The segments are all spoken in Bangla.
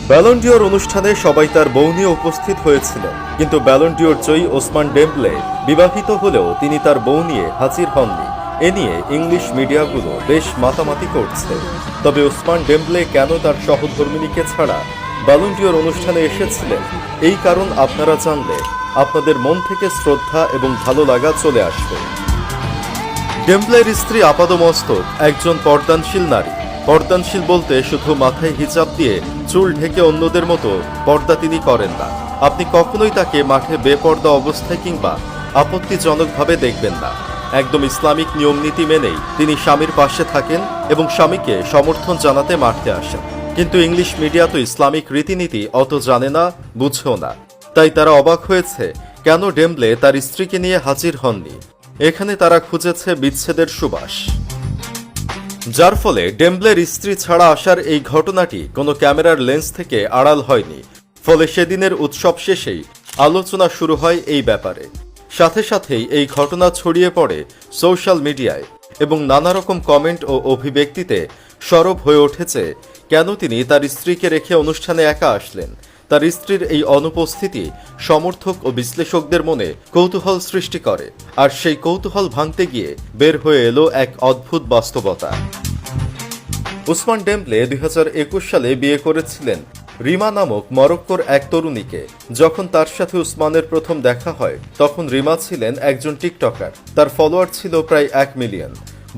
ব্যালন ডিওর অনুষ্ঠানে সবাই তার বউ নিয়ে উপস্থিত হয়েছিলেন, কিন্তু ব্যালন ডিওর জয়ী ওসমান ডেম্বলে বিবাহিত হলেও তিনি তার বউ নিয়ে হাজির হননি। এ নিয়ে ইংলিশ মিডিয়াগুলো বেশ মাতামাতি করছে। তবে ওসমান ডেম্বলে কেন তার সহধর্মিণীকে ছাড়া ব্যালন ডিওর অনুষ্ঠানে এসেছিলেন, এই কারণ আপনারা জানলে আপনাদের মন থেকে শ্রদ্ধা এবং ভালো লাগা চলে আসবে। ডেম্বলের স্ত্রী আপাদমস্তক একজন পর্দানশীল নারী। পর্দানশীল বলতে শুধু মাথায় হিজাব দিয়ে চুল ঢেকে অন্যদের মতো পর্দা তিনি করেন না। আপনি কখনোই তাকে মাঠে বেপর্দা অবস্থায় কিংবা আপত্তিজনকভাবে দেখবেন না। একদম ইসলামিক নিয়মনীতি মেনেই তিনি স্বামীর পাশে থাকেন এবং স্বামীকে সমর্থন জানাতে মাঠে আসেন। কিন্তু ইংলিশ মিডিয়া তো ইসলামিক রীতিনীতি অত জানে না, বুঝেও না। তাই তারা অবাক হয়েছে কেন ডেম্বলে তার স্ত্রীকে নিয়ে হাজির হননি। এখানে তারা খুঁজেছে বিচ্ছেদের সুবাস, যার ফলে ডেম্বলের স্ত্রী ছাড়া আসার এই ঘটনাটি কোনো ক্যামেরার লেন্স থেকে আড়াল হয়নি। ফলে সেদিনের উৎসব শেষেই আলোচনা শুরু হয় এই ব্যাপারে। সাথে সাথেই এই ঘটনা ছড়িয়ে পড়ে সোশ্যাল মিডিয়ায় এবং নানা রকম কমেন্ট ও অভিব্যক্তিতে সরব হয়ে উঠেছে কেন তিনি তার স্ত্রীকে রেখে অনুষ্ঠানে একা আসলেন। তার স্ত্রীর এই অনুপস্থিতি সমর্থক ও বিশ্লেষকদের মনে কৌতূহল সৃষ্টি করে, আর সেই কৌতূহল ভাঙতে গিয়ে বের হয়ে এলো এক অদ্ভুত বাস্তবতা। ওসমান ডেম্বলে 2021 সালে বিয়ে করেছিলেন রিমা নামক মরক্কোর এক তরুণীকে। যখন তার সাথে উসমানের প্রথম দেখা হয় তখন রিমা ছিলেন একজন টিকটকার। তার ফলোয়ার ছিল প্রায় 1 মিলিয়ন।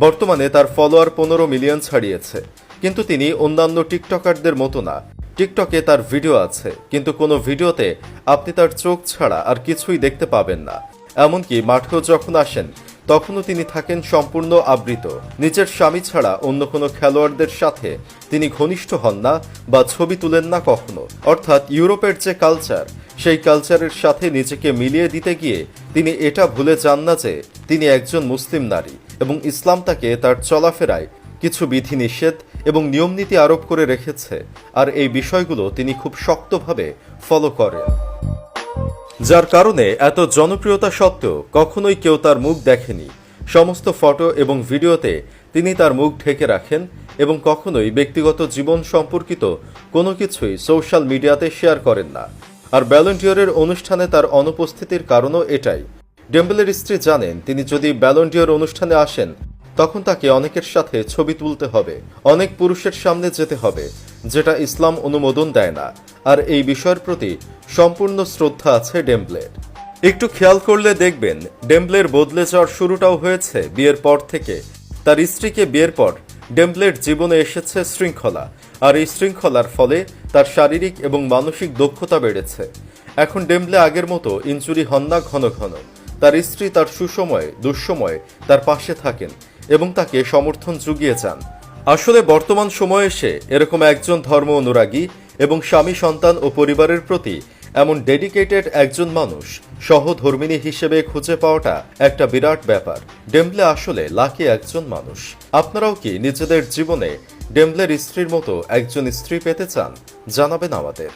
বর্তমানে তার ফলোয়ার 15 মিলিয়ন ছাড়িয়েছে। কিন্তু তিনি অন্যান্য টিকটকারদের মতো না। টিকটকে তার ভিডিও আছে, কিন্তু কোনো ভিডিওতে আপনি তার চোখ ছাড়া আর কিছুই দেখতে পাবেন না। এমনকি মাঠেও যখন আসেন তখনও তিনি থাকেন সম্পূর্ণ আবৃত। নিজের স্বামী ছাড়া অন্য কোনো খেলোয়াড়দের সাথে তিনি ঘনিষ্ঠ হন না বা ছবি তুলেন না কখনো। অর্থাৎ ইউরোপের যে কালচার, সেই কালচারের সাথে নিজেকে মিলিয়ে দিতে গিয়ে তিনি এটা ভুলে যান না যে তিনি একজন মুসলিম নারী এবং ইসলাম তাকে তার চলাফেরায় কিছু বিধিনিষেধ এবং নিয়মনীতি আরোপ করে রেখেছে, আর এই বিষয়গুলো তিনি খুব শক্তভাবে ফলো করেন। যার কারণে এত জনপ্রিয়তা সত্ত্বেও কখনোই কেউ তার মুখ দেখেনি। সমস্ত ফটো এবং ভিডিওতে তিনি তার মুখ ঢেকে রাখেন এবং কখনোই ব্যক্তিগত জীবন সম্পর্কিত কোনো কিছুই সোশ্যাল মিডিয়াতে শেয়ার করেন না। আর ব্যালন ডিওরের অনুষ্ঠানে তার অনুপস্থিতির কারণও এটাই। ডেম্বলের স্ত্রী জানেন তিনি যদি ব্যালন ডিওর অনুষ্ঠানে আসেন তখন তাকে অনেকের সাথে ছবি তুলতে হবে, অনেক পুরুষের সামনে যেতে হবে, যেটা ইসলাম অনুমোদন দেয় না। আর এই বিষয়ের প্রতি সম্পূর্ণ শ্রদ্ধা আছে ডেম্বলের। একটু খেয়াল করলে দেখবেন ডেম্বলের বদলে যাওয়ার শুরুটাও হয়েছে বিয়ের পর থেকে। তার স্ত্রীকে বিয়ের পর ডেম্বলের জীবনে এসেছে শৃঙ্খলা, আর এই শৃঙ্খলার ফলে তার শারীরিক এবং মানসিক দক্ষতা বেড়েছে। এখন ডেম্বলে আগের মতো ইনজুরি হন না ঘন ঘন। তার স্ত্রী তার সুসময়ে দুঃসময়ে তার পাশে থাকেন এবং তাকে সমর্থন জুগিয়ে যান। আসলে বর্তমান সময়ে এসে এরকম একজন ধর্ম অনুরাগী এবং স্বামী, সন্তান ও পরিবারের প্রতি এমন ডেডিকেটেড একজন মানুষ সহধর্মিণী হিসেবে খুঁজে পাওয়াটা একটা বিরাট ব্যাপার। ডেম্বলে আসলে লাকি একজন মানুষ। আপনারাও কি নিজেদের জীবনে ডেম্বলের স্ত্রীর মতো একজন স্ত্রী পেতে চান? জানাবেন আমাদের।